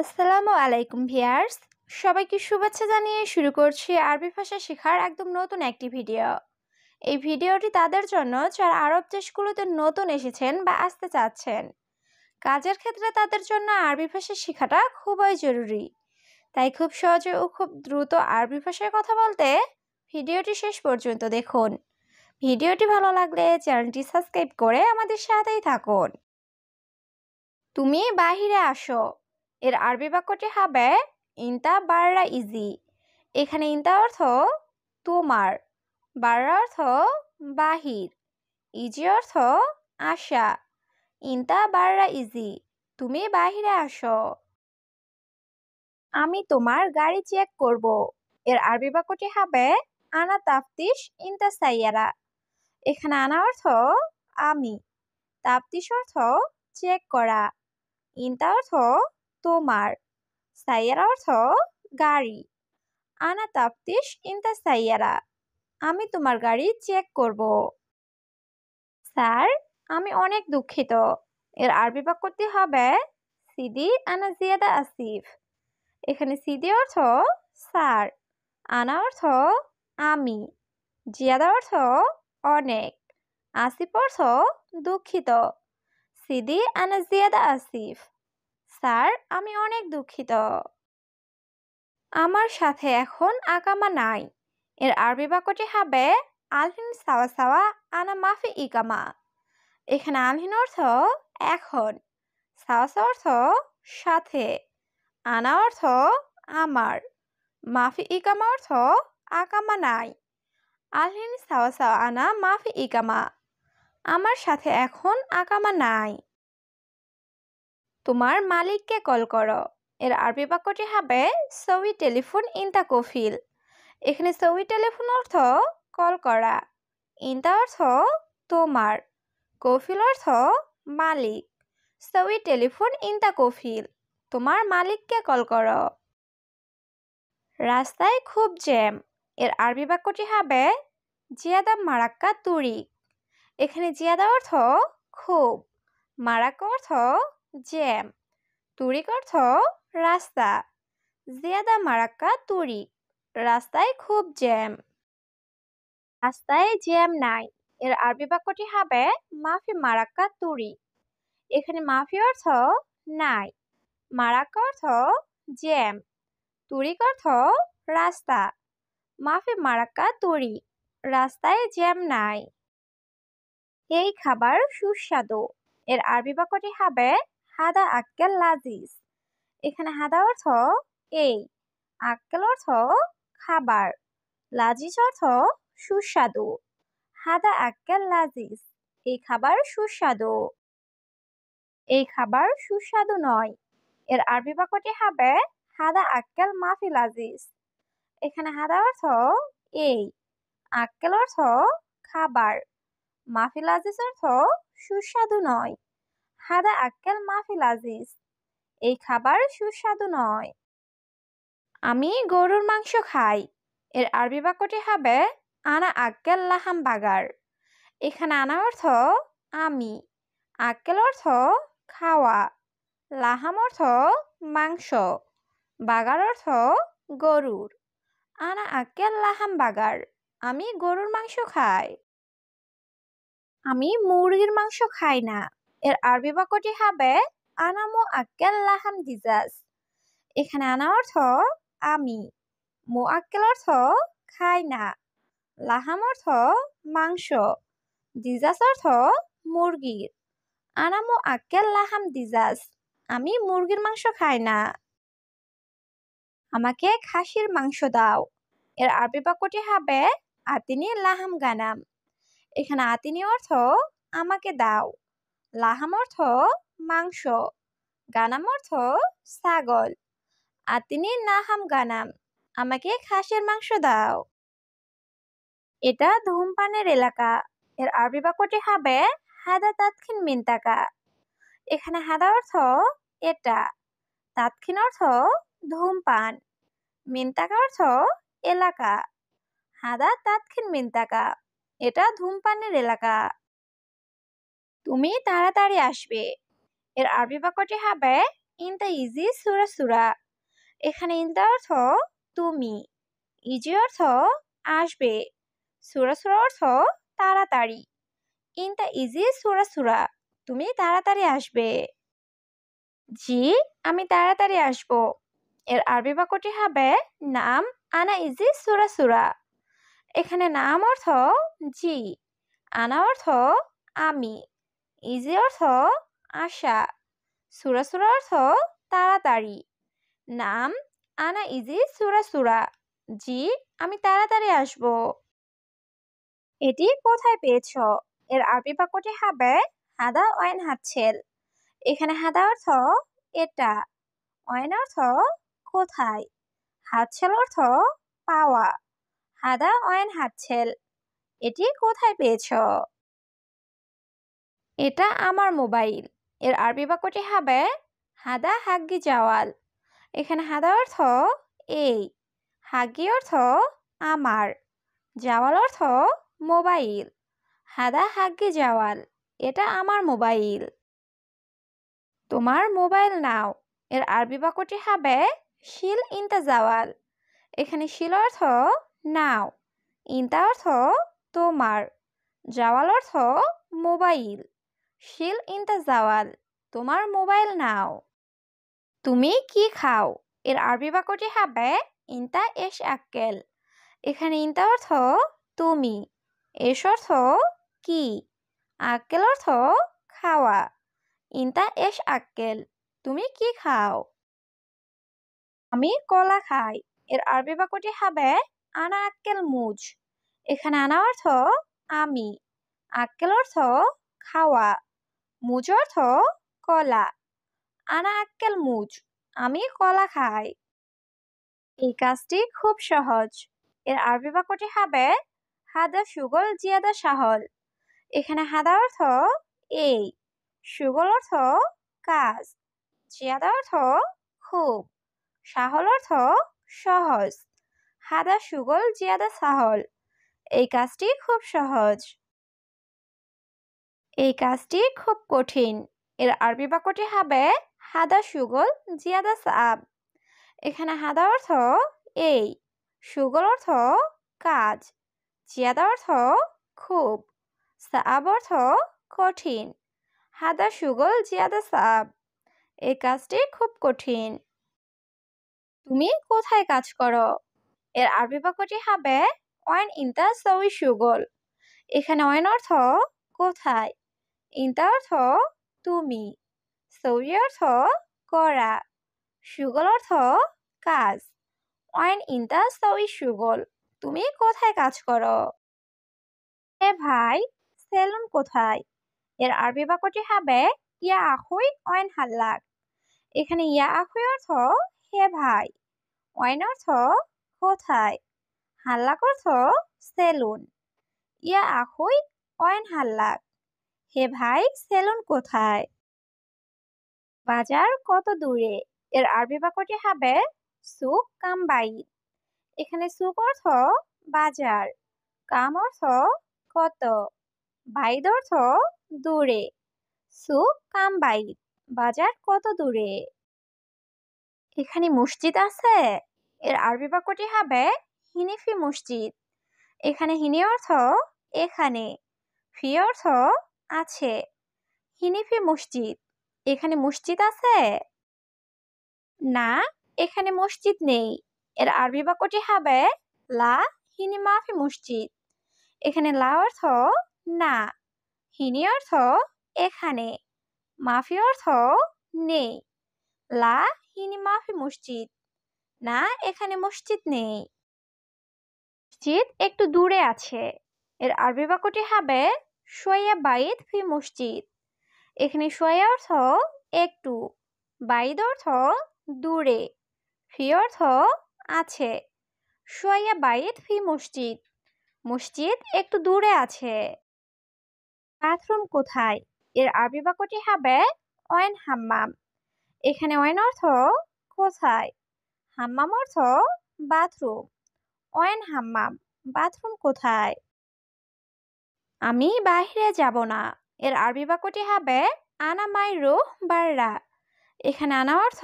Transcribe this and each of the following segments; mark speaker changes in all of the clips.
Speaker 1: আসসালামু আলাইকুম ভিউয়ার্স, সবাইকে শুভেচ্ছা জানিয়ে শুরু করছি আরবি ভাষা শেখার একদম নতুন একটি ভিডিও। এই ভিডিওটি তাদের জন্য যারা আরব দেশগুলোতে নতুন এসেছেন বা আসতে চাচ্ছেন। কাজের ক্ষেত্রে তাদের জন্য আরবি ভাষা শেখাটা খুবই জরুরি। তাই খুব সহজে ও খুব দ্রুত আরবি ভাষায় কথা বলতে ভিডিওটি শেষ পর্যন্ত দেখুন। ভিডিওটি ভালো লাগলে চ্যানেলটি সাবস্ক্রাইব করে আমাদের সাথেই থাকুন। তুমি বাহিরে আসো, এর আরবি বাক্যটি হবে ইনতা বাররা ইজি। এখানে ইনতা অর্থ তোমার, বাররা অর্থ বাহির, ইজি অর্থ আসা। ইনতা বাররা ইজি, তুমি বাহিরে আসো। আমি তোমার গাড়ি চেক করব। এর আরবি বাক্যটি হবে আনা তাফতিশ ইনতা সাইয়ারা। এখানে আনা অর্থ আমি, তাফতিশ অর্থ চেক করা, ইনতা অর্থ তোমার, সাইয়ারা অর্থ গাড়ি। আনা তাফতিশ ইনতা সাইয়ারা, আমি তোমার গাড়ি চেক করব। স্যার, আমি অনেক দুঃখিত। এর আরবি বাক্যটি হবে সিদি আনা জিয়াদা আসিফ। এখানে সিদি অর্থ স্যার, আনা অর্থ আমি, জিয়াদা অর্থ অনেক, আসিফ অর্থ দুঃখিত। সিদি আনা জিয়াদা আসিফ, স্যার আমি অনেক দুঃখিত। আমার সাথে এখন আকামা নাই। এর আরবি বাক্যটি হবে আলহিন সাওয়া সাওয়া আনা মাফি ইকামা। এখানে আলহিন অর্থ এখন, সাওয়া সাওয়া অর্থ সাথে, আনা অর্থ আমার, মাফি ইকামা অর্থ আকামা নাই। আলহিন সাওয়া সাওয়া আনা মাফি ইকামা, আমার সাথে এখন আকামা নাই। তোমার মালিককে কল করো। এর আরবি বাক্যটি হবে সউই টেলিফোন ইনতা কফিল। এখানে সউই টেলিফোন অর্থ কল করা, ইনতা অর্থ তোমার, কফিল অর্থ মালিক। সউই টেলিফোন ইনতা কফিল, তোমার মালিককে কল করো। রাস্তায় খুব জ্যাম। এর আরবি বাক্যটি হবে জিয়াদা মারাক্কা তুরিক। এখানে জিয়াদা অর্থ খুব, মারাক্কা অর্থ জ্যাম, তুরিক অর্থ রাস্তা। জিয়াদা মারাক্কা তুরিক, রাস্তায় খুব জ্যাম। রাস্তায় জ্যাম নাই। এর আরবি বাক্যটি হবে মাফি মারাক্কা তুরিক। এখানে মাফি অর্থ নাই, মারাক্কা অর্থ জ্যাম, তুরিক অর্থ রাস্তা। মাফি মারাক্কা তুরিক, রাস্তায় জ্যাম নাই। এই খাবার সুস্বাদু। এর আরবি বাক্যটি হবে হাদা আক্কেল লাজিজ। এখানে হাদা অর্থ এই, আক্কেল অর্থ খাবার, লাজিজ অর্থ সুস্বাদু। হাদা আক্কেল লাজিজ, এই খাবার সুস্বাদু। এই খাবার সুস্বাদু নয়। এর আরবি বাক্যটি হবে হাদা আক্কেল মাফি লাজিজ। এখানে হাদা অর্থ এই, আক্কেল অর্থ খাবার, মাফি লাজিজ অর্থ সুস্বাদু নয়। হাদা আক্কেল মাফি লাজিজ, এই খাবার সুস্বাদু নয়। আমি গরুর মাংস খাই। এর আরবি বাক্যটি হবে আনা আক্কেল লাহাম বাগার। এখানে আনা অর্থ আমি, আক্কেল অর্থ খাওয়া, লাহাম অর্থ মাংস, বাগার অর্থ গরুর। আনা আক্কেল লাহাম বাগার, আমি গরুর মাংস খাই। আমি মুরগির মাংস খাই না। এর আরবি বাক্যটি হবে আনামু আক্কেল লাহাম দিজাজ। এখানে আনা অর্থ আমি, মু আক্কেল অর্থ খাই না, লাহাম অর্থ মাংস, দিজাজ অর্থ মুরগির। আনামু আক্কেল লাহাম দিজাজ, আমি মুরগির মাংস খাই না। আমাকে খাসির মাংস দাও। এর আরবি বাক্যটি হবে আতিনি লাহাম গানাম। এখানে আতিনি অর্থ আমাকে দাও, লাহাম অর্থ মাংস, গানাম অর্থ ছাগল। আতিনি নাহাম গানাম, আমাকে খাসির মাংস দাও। এটা ধূমপানের এলাকা। এর আরবি বাক্যটি হবে হাদা তাৎখিন মিন্তাকা। এখানে হাদা অর্থ এটা, তাৎখিন অর্থ ধূমপান, মিন্তাকা অর্থ এলাকা। হাদা তাৎখিন মিন্তাকা, এটা ধূমপানের এলাকা। তুমি তাড়াতাড়ি আসবে। এর আরবি বাক্যটি হবে ইনতা ইজি সুরা সুরা। এখানে ইনতা অর্থ তুমি, ইজি অর্থ আসবে, সুরা সুরা অর্থ তাড়াতাড়ি। ইনতা ইজি সুরা সুরা, তুমি তাড়াতাড়ি আসবে। জি, আমি তাড়াতাড়ি আসবো। এর আরবি বাক্যটি হবে নাম আনা ইজি সুরা সুরা। এখানে নাম অর্থ জি, আনা অর্থ আমি, ইজি অর্থ আশা, সুরা সুরা অর্থ তাড়াতাড়ি। নাম আনা ইজি সুরা সুরা, জি আমি তাড়াতাড়ি আসবো। এটি কোথায় পেয়েছো? এর আরবি বাক্যটি হবে হাদা ওয়াইন হাতছেল। এখানে হাদা অর্থ এটা, ওয়াইন অর্থ কোথায়, হাতছেল অর্থ পাওয়া। হাদা ওয়াইন হাতছেল, এটি কোথায় পেয়েছো? এটা আমার মোবাইল। এর আরবি বাক্যটি হবে হাদা হাগ্গি জাওয়াল। এখানে হাদা অর্থ এই, হাগ্গি অর্থ আমার, জাওয়াল অর্থ মোবাইল। হাদা হাগ্গি জাওয়াল, এটা আমার মোবাইল। তোমার মোবাইল নাও। এর আরবি বাক্যটি হবে শিল ইনতা জাওয়াল। এখানে শিল অর্থ নাও, ইনতা অর্থ তোমার, জাওয়াল অর্থ মোবাইল। শিল ইনতা জাওয়াল, তোমার মোবাইল নাও। তুমি কি খাও? এর আরবি বাক্যটি হবে ইনতা এশ আক্কেল। এখানে ইনতা অর্থ তুমি, এশ অর্থ কি, আক্কেল অর্থ খাওয়া। ইনতা এশ আক্কেল, তুমি কি খাও? আমি কলা খাই। এর আরবি বাক্যটি হবে আনা আক্কেল মুজ। এখানে আনা অর্থ আমি, আক্কেল অর্থ খাওয়া, মুজ অর্থ কলা। আনা আক্কেল মুজ, আমি কলা খাই। এই কাজটি খুব সহজ। এর আরবি বাক্যটি হবে হাদা সুগল জিয়াদা সাহল। এখানে হাদা অর্থ এই, সুগল অর্থ কাজ, জিয়াদা অর্থ খুব, সাহল অর্থ সহজ। হাদা সুগল জিয়াদা সাহল, এই কাজটি খুব সহজ। এই কাজটি খুব কঠিন। এর আরবি বাক্যটি হবে হাদা সুগল জিয়াদা সাব। এখানে হাদা অর্থ এই, সুগল অর্থ কাজ, জিয়াদা অর্থ খুব, সাব অর্থ কঠিন। হাদা সুগল জিয়াদা সাব, এই কাজটি খুব কঠিন। তুমি কোথায় কাজ করো? এর আরবি বাক্যটি হবে ওয়াইন ইনতা সউই সুগল। এখানে ওয়াইন অর্থ কোথায়, ইনতা অর্থ তুমি, সউই অর্থ করা, সুগল অর্থ কাজ। ওয়াইন ইনতা সউই সুগল, তুমি কোথায় কাজ করো? হে ভাই, সেলুন কোথায়? এর আরবি বাক্যটি হবে ইয়া আখুই ওয়াইন হাল্লাক। এখানে ইয়া আখুই অর্থ হে ভাই, ওয়াইন অর্থ কোথায়, হাল্লাক অর্থ সেলুন। ইয়া আখুই ওয়াইন হাল্লাক, হে ভাই সেলুন কোথায়? বাজার কত দূরে? এর আরবি বাক্যটি হবে সুক কাম বাইত। এখানে সুক অর্থ বাজার, কাম অর্থ কত, বাইদ অর্থ দূরে। সুক কাম বাইত, বাজার কত দূরে? এখানে মসজিদ আছে? এর আরবি বাক্যটি হবে হিনিফি মসজিদ। এখানে হিনি অর্থ এখানে, ফি অর্থ আছে। হিনিফি মসজিদ, এখানে মসজিদ আছে? না, এখানে মসজিদ নেই। এর আরবি বাক্যটি হবে লা হিনি মাফি মসজিদ। এখানে লা অর্থ না, হিনি অর্থ এখানে, মাফি অর্থ নেই। লা হিনি মাফি মসজিদ, না এখানে মসজিদ নেই। মসজিদ একটু দূরে আছে। এর আরবি বাক্যটি হবে শোয়া বাইত ফি মসজিদ। এখানে শোয়া অর্থ একটু, বাইদ অর্থ দূরে, ফি অর্থ আছে। শোয়া বাইত ফি মসজিদ, মসজিদ একটু দূরে আছে। বাথরুম কোথায়? এর আরবি বাক্যটি হবে ওয়াইন হাম্মাম। এখানে ওয়াইন অর্থ কোথায়, হাম্মাম অর্থ বাথরুম। ওয়াইন হাম্মাম, বাথরুম কোথায়? আমি বাইরে যাব না। এর আরবি বাক্যটি হবে আনা মাই রুহ বাররা। এখানে আনা অর্থ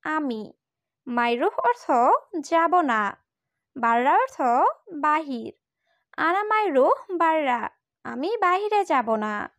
Speaker 1: আমি, মাইরুহ অর্থ যাব না, বাররা অর্থ বাহির, আনা মাইরুহ বাররা, আমি বাহিরে যাব না।